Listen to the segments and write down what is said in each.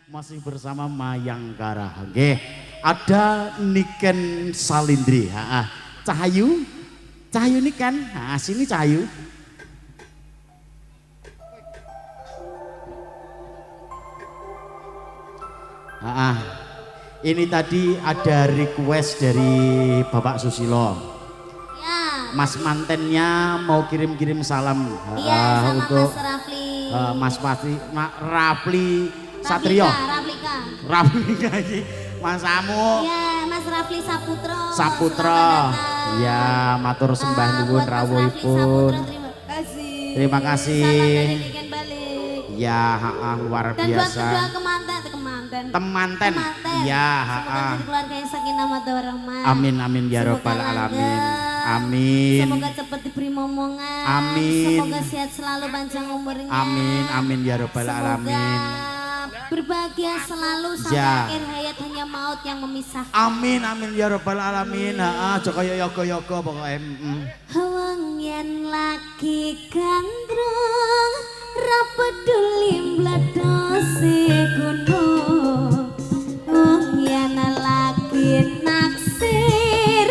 Masih bersama Mayangkara. Nggih. Ada Niken Salindri. Cahayu. Cahayu Niken. Sini Cahayu. Ini tadi ada request dari Bapak Susilo. Ya. Mas mantennya mau kirim-kirim salam. Iya, sama untuk Mas Rafli. Rafli Satrio. Raplika iki Mas Amu. Iya, Mas Rafli Saputro. Saputro. Ya, matur sembah nuwun rawuhipun. Terima kasih. Terima kasih. Salam dari Niken balik. Ya, luar Dan biasa. buat kedua temanten. Ya, Semoga jadi keluarga yang sakinah mawaddah warahmah. Amin amin ya rabbal alamin. Amin. Semoga cepat diberi momongan. Amin. Semoga sehat selalu panjang umurnya. Amin amin ya rabbal alamin. Berbahagia selalu sampai akhir hayat, hanya maut yang memisahkan. Amin amin ya rabbal alamin. Joko yoga pokoknya. Wong yen lagi gandrung ra peduli mledose gunung. Wong yen lagi naksir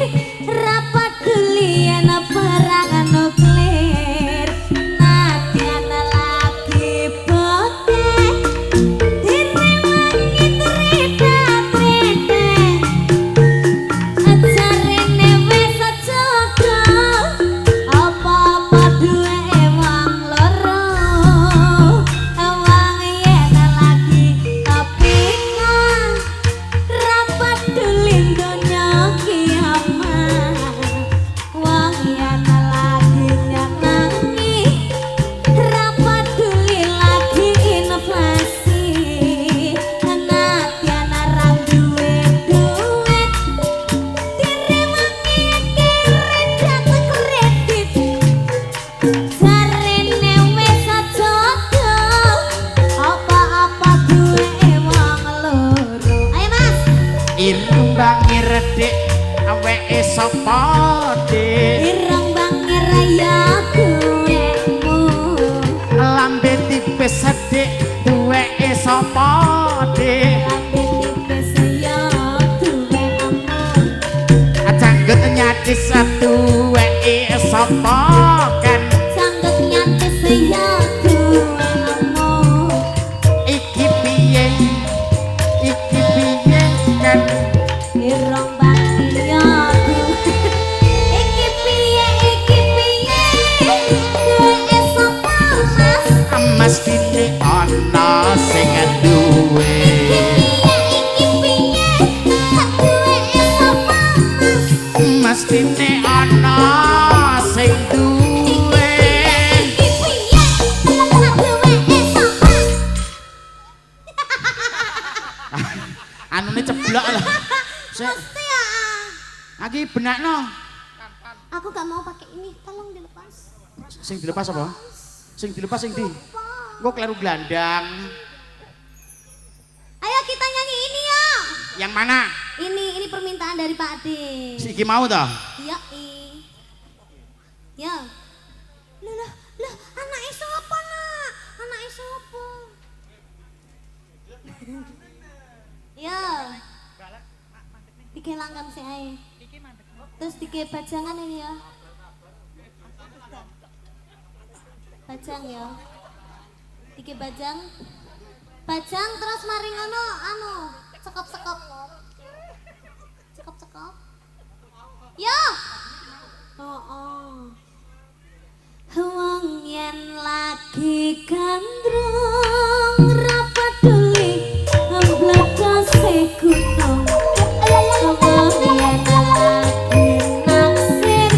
ra peduli yen perang nuklir. Nadyan lagi botek direwangi trita-trita. Ajarene wis aja apa-apa duwe wong loro. Wong yen lagi kepingan ra peduli donya kiamat. Wong yen lagi nyenengi ra peduli lagi inflasi. Nadyan ra duwe duit direwangi kredit. Jarene wis aja apa-apa duwe wong loro. Ayo Mas. Irung bang iredek aweke sapa dik? Ireng bangi raya duwemu. Lambe tipis sedek duweke sapa dik? Lambe tipis ya duwemu. Janggut nyadis duweke sapa kan? Sanggup nyantis ya duwemu. Iki piye kan? Ireng bangi ya duwe. Iki piye duwe sapa Mas? Mas kini ana sing duwe. Iki piye duwe sapa Mas? Mas kini ana sing duwe. Iki piye duwe sapa? Anune ceblok lho. Sik, Mesti ya. iki benakno. Aku gak mau pakai ini, tolong dilepas. Sing dilepas apa? Sing dilepas sing di. Engko kleru glandang. Ayo kita nyanyi ini ya. Yang mana? Ini permintaan dari Pak Ade. Si iki mau toh? Iya, ya. Lah, anake sapa, Nak? Anake sapa? Ya. Dike langgam sih ae. Terus dike bajangan ini ya. Bajang ya. Dike bajang. Bajang terus mari ngono sekop-sekop. Sekop-sekop. Ya. Oh. Wong yen lagi gandrung ra peduli mblethose gunung. Wong yen lagi naksir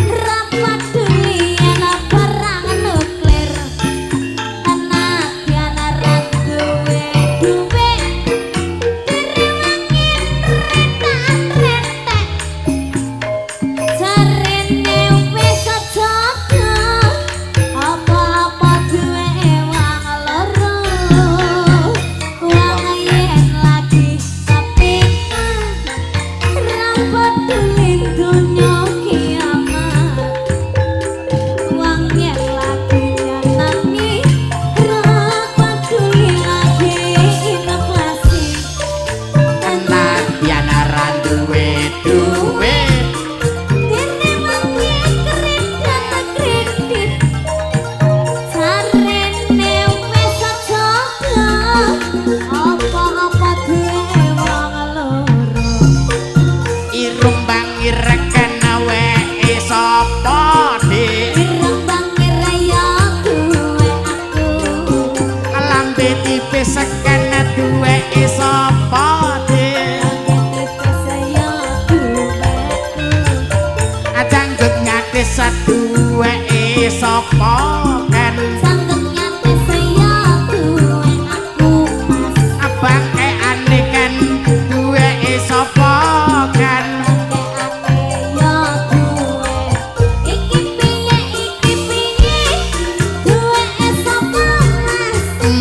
ra peduli yen perang nuklir. Nadyan ra duwe duit direwangi retak-retak. Jarene wis aja apa-apa duwe wong dipisahkan duwe sapa de janggut ngati saduwe sapa kan Sanggup nyate saya duwe aku mas abang ane kan duwe sapa kan ya duwe iki piye duwe sapa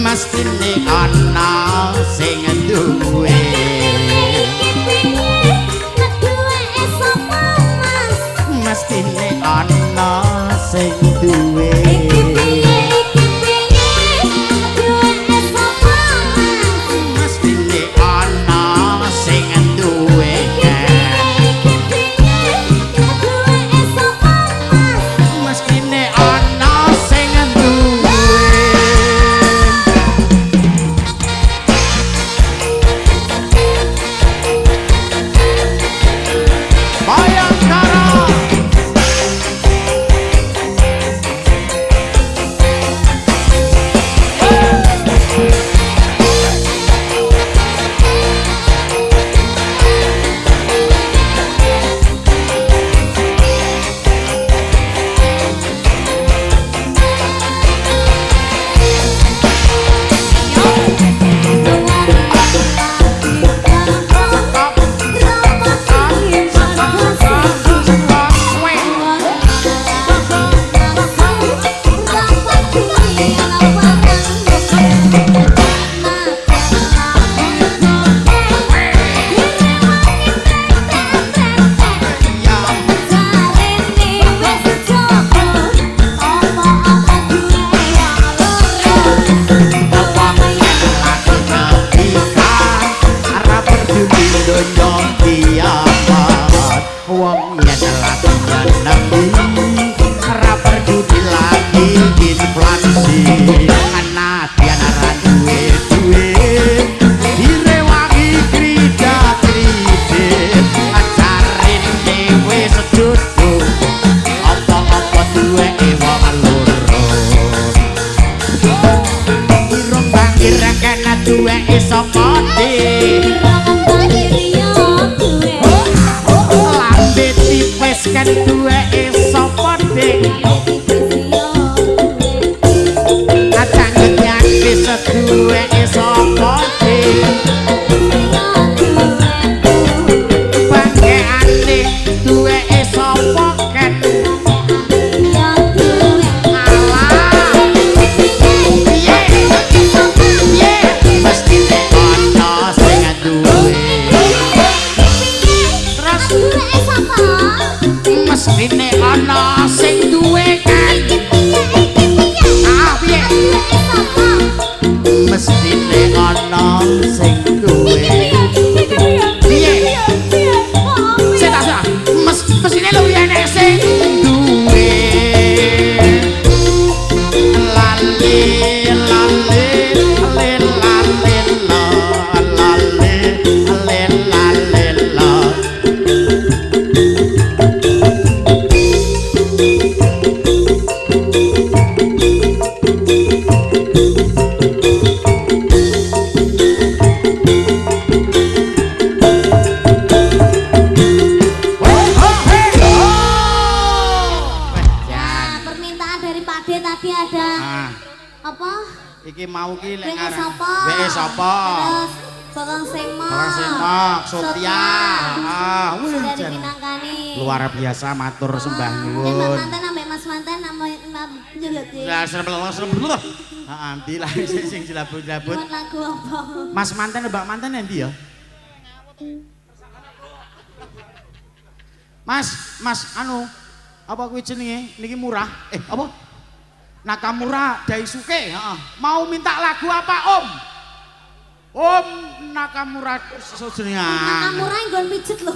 mas mestine ana sing duwe mestine ana sing duwe mestine ana sing duwe mestine ana sing duwe Bayangkara duwe sapa de lambe tipis kan duwe sapa de ajang nyake seduwe sapa de bangkeane duwe sapa kan mestine ana sing duwe kan piye mestine ana sing duwe piye seta mestine luwih enek sing duwe lali lali lali lali lali lali lali tadi ada apa? Iki mau ki lek ngarep. Weke sapa? Terus Bakang Semok. Bakang Semok, Sotia. Wih, dari Pinangkani. Luar biasa matur sembah Mbak nyuwun. mantan ambek Mas mantan nama juga sih. Ya serem. Heeh, ndi lah sing jelabut-jelabut. Buat lagu apa? Mas mantan Mbak mantan endi ya? Mas anu apa kuwi jenenge? Niki murah. Apa? Nakamura Daisuke, mau minta lagu apa Om? Om Nakamura jenenge. Nakamura nggon pijet lho.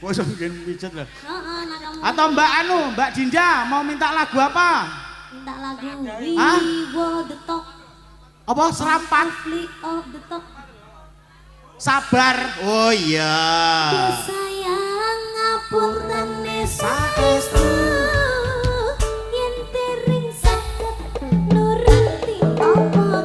Wes nggon pijet lho. Heeh, Nakamura. Atau Mbak anu, Mbak Dinda mau minta lagu apa? Minta lagu Wiwo the Talk. Apa serampan? Flick of the Talk. Sabar. Oh iya. Sayang ngapunten saestu. Yen tering saged nuruti apa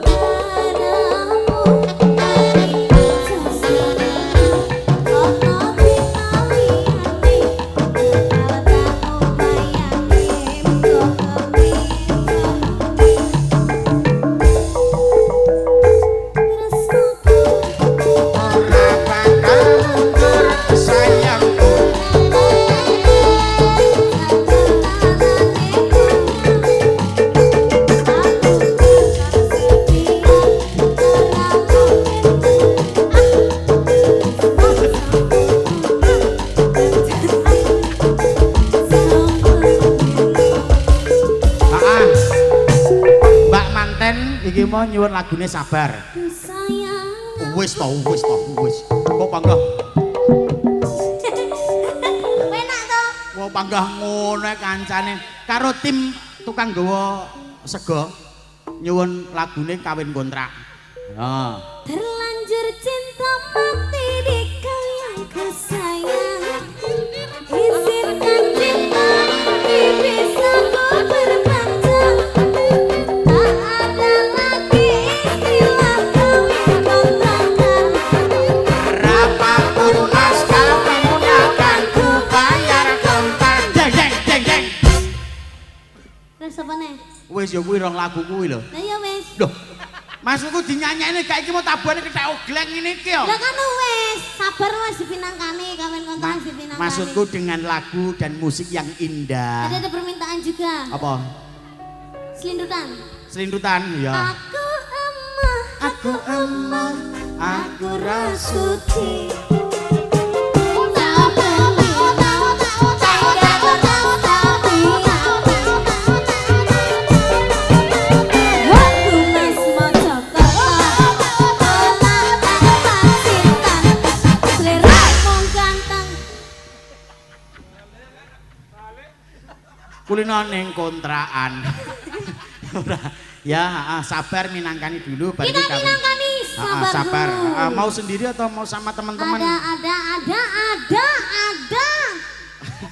mau nyuwun lagune Sabar. Sayang. Wis to, wis to, wis. Kok panggah. Penak to. Kok panggah ngono kancane karo tim tukang gawa sego nyuwun lagune Kawin Kontrak. Ha. Terlanjur cinta mati di kau yang kesayang. Izinkan cinta ini bisa ku berpanjang. Tak ada lagi istilah kawin kontrakan. Berapapun mas kawin akan ku bayar kontrak. Jeng jeng jeng jeng. Terus apa nih? Wis ya kuwi rong lagu kuwi lho. Nah ya wis. Loh. Maksudku dinyanyekne gak iki mau tabuhane kethek ogleng ngene iki yo. Lah kan wis, Sabar wis dipinangkani, Kawin Kontrak dipinangkani. Maksudku dengan lagu dan musik yang indah. Ada permintaan juga. Apa? Selindutan. Selindutan ya. Aku emah, aku rasuti. Kulino ning kontrakan. Ora. Ya, Sabar minangkani dulu baru Kita minangkani Sabar dulu. Mau sendiri atau mau sama teman-teman? Ada.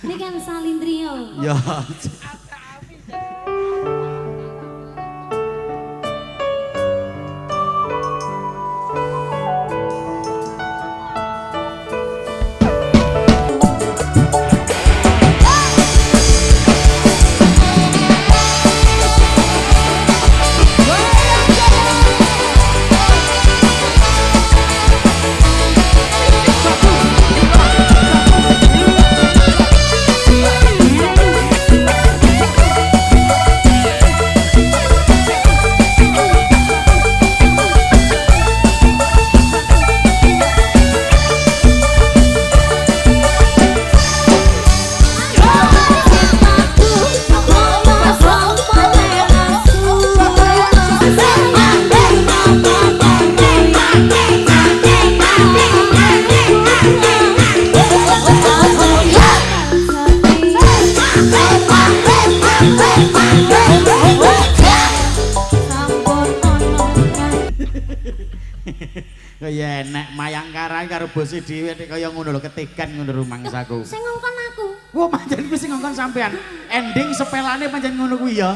Ini kan Salindrio. Ya. Kaya enek mayangkaran karo bose dhewe nek kaya ngono lho ketigan ngono rumangsaku. Sing ngongkon aku. Wah, pancen kuwi sing ngongkon sampean. Ending sepelane pancen ngono kuwi ya.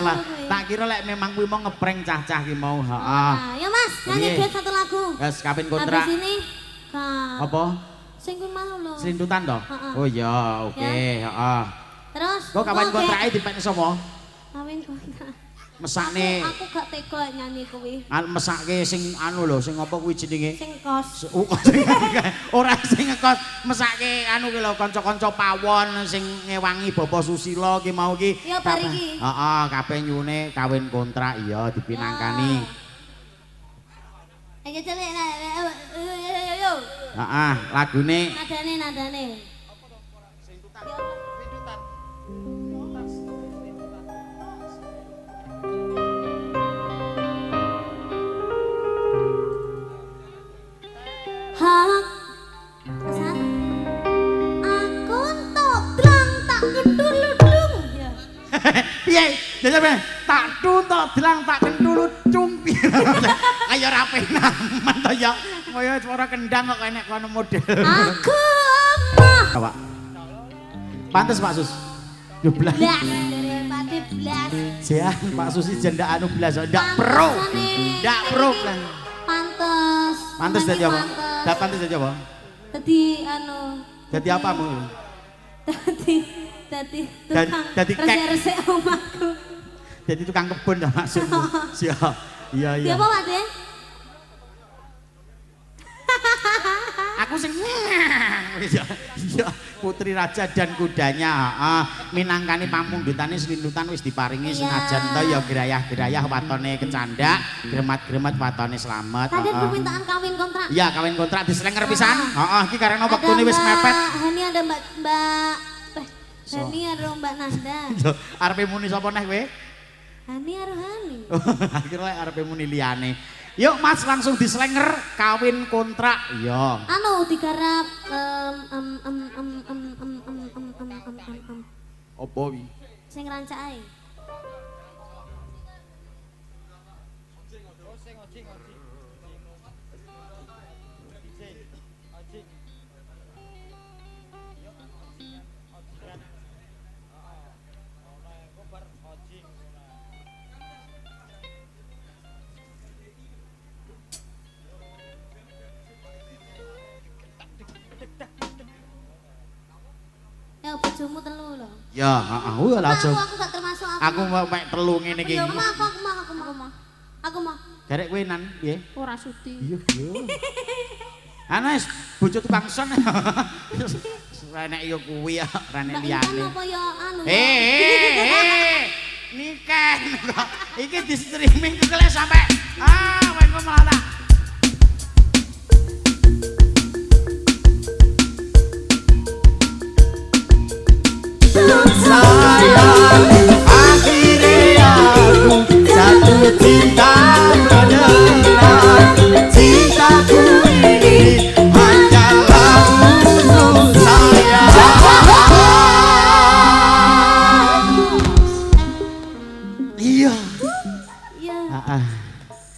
Lah, tak kira lek memang kuwi mau ngeprank cah-cah ki mau. Heeh. Ya Mas, nyanyi duet satu lagu. Wes Kawin Kontrak. Habis ini Apa? sing kuwi mau lho. Selindutan to? Oh iya, oke, heeh. Terus Kok Kawin Kontrake dipekne sapa? Kawin Kontrak. Mesakne Aku gak tega nyanyi kuwi. mesake sing anu lho, sing apa kuwi jenenge? Sing kos. Ora sing ngekos mesake anu ki lho kanca-kanca pawon sing ngewangi Bapak Susilo ki mau ki. Ya bar iki. Heeh, kabeh nyune Kawin Kontrak iya dipinangkani. Ayo celek yo. Heeh, lagune Nadane. Hak San aku entuk drang tak keduludung ya. piye? Jajal tak tuntok dilang tak kentulu cung piye. Ayo ra penaman to ya. Kaya suara kendang kok enek kono model. Aku mah Pak. Pantes Pak Sus. Yo blas. blas daripada blas. Sian Pak Susi jendak anu blas ndak pro. Ndak pro kan. Pantes Pantes dadi apa? Ndak pantes dadi apa? Dadi anu Dadi apamu? dadi Dadi kek. resik omahku. Jadi tukang kebun dah maksudmu. Siap. Iya iya. Dia apa Pak De? Aku sing iya putri raja dan kudanya minangkani pamundhutane selindutan wis diparingi senajan to ya gerayah-gerayah watone kecandak gremat-gremat watone slamet. Tadi permintaan kawin kontrak. Iya kawin kontrak diselenger pisan. Heeh iki karena wektune wis mepet. Hani ada Mbak Hani ada Mbak Nanda. Arepe muni sapa neh kowe? Hani karo Hani. Akhirnya arepe muni liyane. Yuk Mas langsung dislenger kawin kontrak. Iya. Anu digarap Opo wi? sing rancake. Ya bojomu telu lho. Ya, heeh, langsung. Aku gak termasuk aku. Aku mek telu ngene iki. Ya aku mah. Derek kowe nan piye? Ora sudi. Iya, iya. Anes, bojo tukang son. Renek yo kuwi ya, renek liyane. Apa ya anu? Niken kok. Iki di streaming kekele sampai wae kok malah. Sayang, akhirnya aku jatuh cinta beneran. Cintaku ini hanyalah untuk sayang. Iya. Iya.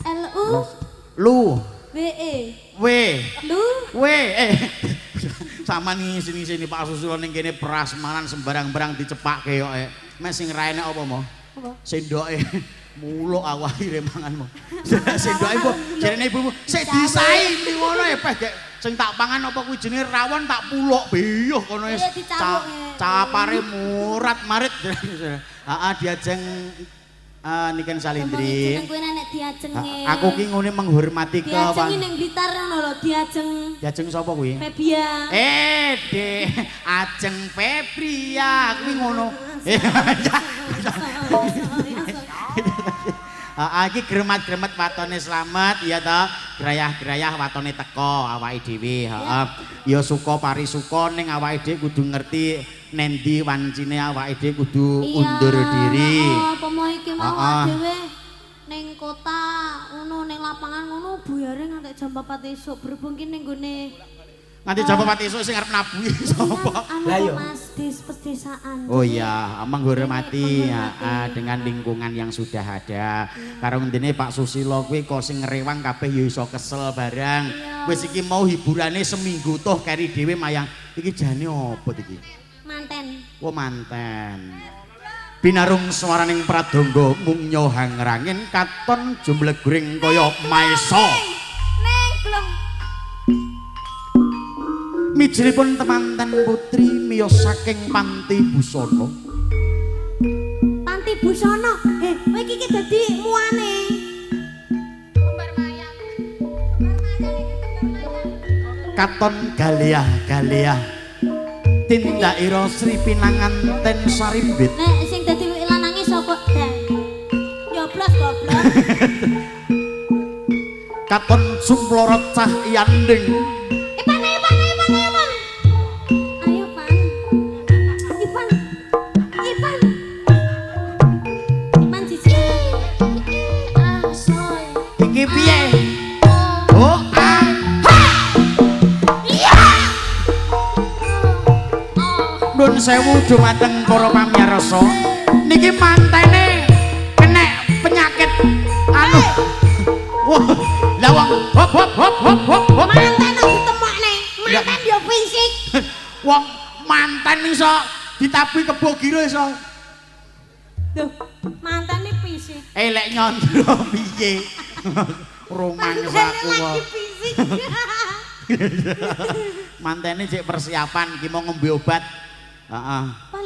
LU Lu. WE. W. Lu W. Sama nih sini Pak Susilo ning kene prasmanan sembarang-barang dicepake kok. Mes sing raine apa mo? apa? Sendoke muluk aku akhire mangan mo. Sendoke mbok jarene ibumu sik disai muni ngono peh gek sing tak pangan apa kuwi jenenge rawon tak puluk biyuh kono wis. Capare murat marit. Heeh diajeng Niken Salindri. Jeneng kowe nek diajenge. Aku ki ngene menghormati ke diajeng ning Blitar ngono lho, diajeng. Diajeng sapa kuwi? Febia. De ajeng Febria kuwi ngono. Iki gremat-gremet watone slamet ya ta. Grayah-grayah watone teko awake dhewe, heeh. Ya suka parisuka ning awake dhewe kudu ngerti nendi wancine awake dhewe kudu undur diri. Apa mau iki mau dhewe ning kota ngono ning lapangan ngono buyare nganti jam 4 esuk berhubung ki ning gone nganti jam 4 esuk sing arep nabuhi sapa? Lah yo Mas pedesaan. Oh iya, menghormati dengan lingkungan yang sudah ada. Karo ngene Pak Susilo kuwi kok sing ngrewang kabeh ya iso kesel barang. Wis iki mau hiburane seminggu toh kari dhewe mayang. Iki jane opo iki? Manten. Oh manten. Binarung swaraning pradangga mung nyohangrangin katon jumlegring kaya maesa. Neng glong. Mijilipun temanten putri miyos saking Panti Busana. Panti Busana. Kowe iki dadi muane. Kembar mayang. Katon galiah-galiah. Tindakira Sri Pinanganten Sarimbit. Nek sing dadi lanange sapa? Nyoblos goblok. Katon Sumploro Cah Yanding. Ayo Pan. Ipan. Ipan cici. Asoy. Iki piye? Oh, Nun sewu dumateng para pamirsa. Niki mantene kenek penyakit anu. Wah, lah wong hop. Manten kok ditemokne. Manten yo fisik. Wong manten iso ditabuhi kebo giro iso. Duh, manten iki fisik. Lek nyondro piye? Rumangsaku kok. Fisik. Mantene cek persiapan iki mau ngombe obat. Heeh.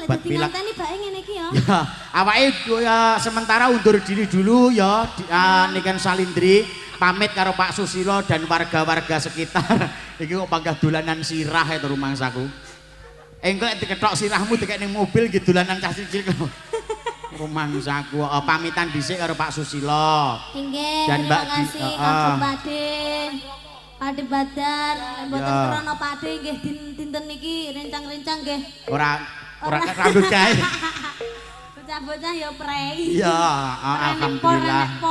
Obat pilek. Mantene bae ngene iki ya. Ya, awake ya sementara undur diri dulu ya Niken Salindri pamit karo Pak Susilo dan warga-warga sekitar. Iki kok panggah dolanan sirah itu rumangsaku. Engko diketok sirahmu dikek ning mobil gitu dolanan cah cicil. Rumangsaku pamitan dhisik karo Pak Susilo. Inggih, dan Mbak terima kasih Kang Pade. Pade Badar, mboten krana Pade nggih dinten niki rencang-rencang nggih. Ora rambut gawe. Bocah-bocah ya prei. Iya, alhamdulillah.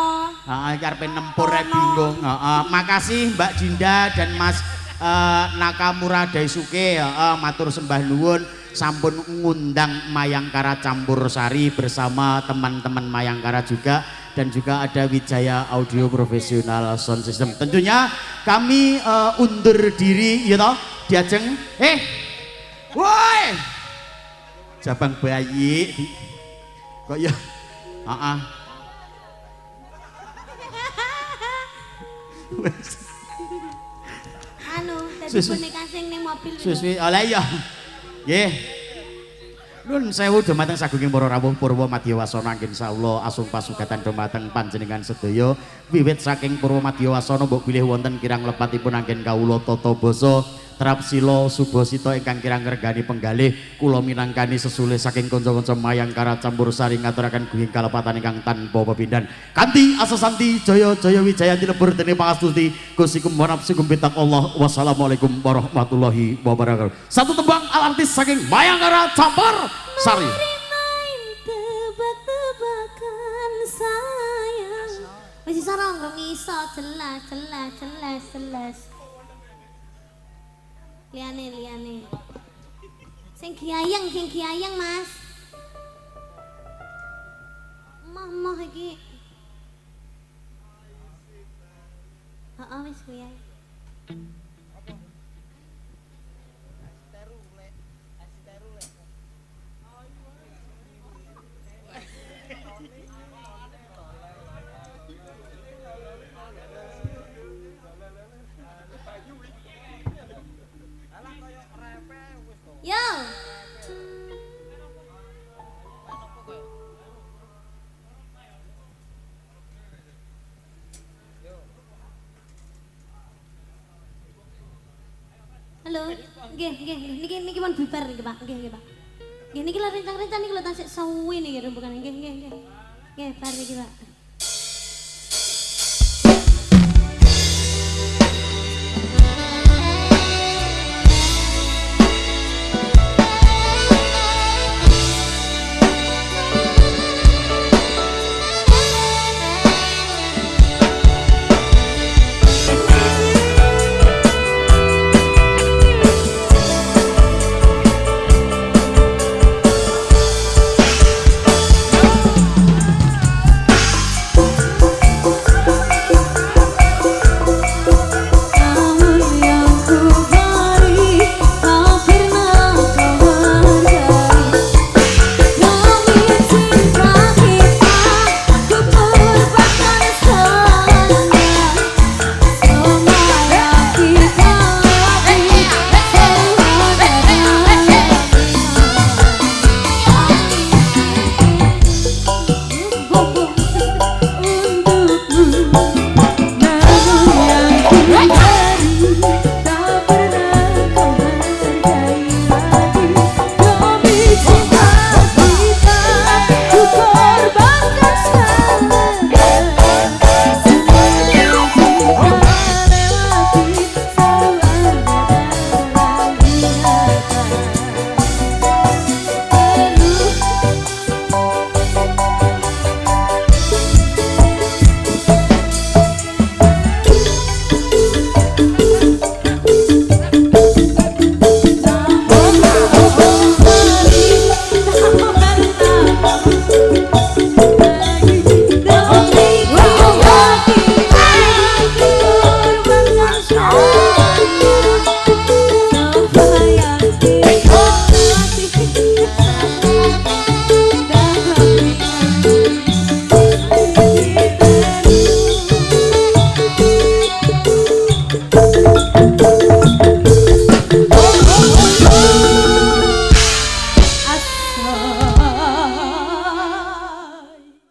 Heeh, iki arepe nempur bingung. Heeh, makasih Mbak Dinda dan Mas Nakamura Daisuke. Heeh, matur sembah nuwun sampun ngundang Mayangkara Campursari bersama teman-teman Mayangkara juga dan juga ada Wijaya Audio Profesional Sound System. Tentunya kami undur diri ya toh diajeng woi Jabang bayi kok ya heeh anu dadi boneka sing ning mobil suwi oleh ya nggih nuwun sewu dumateng sagunging para rawuh Purwa Madya Wasana anggen saula asung pasugatan dumateng panjenengan sedaya wiwit saking Purwa Madya Wasana mbok bilih wonten kirang lepatipun anggen kawula tata basa Trapsila Subasita ingkang kirang regani penggalih kula minangkani sesule saking kanca-kanca Mayangkara Campursari ngaturaken gunging kalepatan ingkang tanpa pepindhan kanthi asasanti jaya-jaya wijayanti lebur dening pangastuti Gusti Kumanapsi kumpitak Allah. Wassalamualaikum warahmatullahi wabarakatuh. Satu tembang artis saking Mayangkara Campursari. Mari main tebak-tebakan sayang. Wis sareng rong iso jelas. Liane. Sing kiayang Mas. Mah iki. Heeh wis kuwi ae. Yo. Halo. Nggih. Niki pun bubar niki, Pak. Nggih, Pak. Nggih niki lho rencang-rencang niki lho tasik suwi niki rembukan. Nggih. Nggih, bar niki, Pak.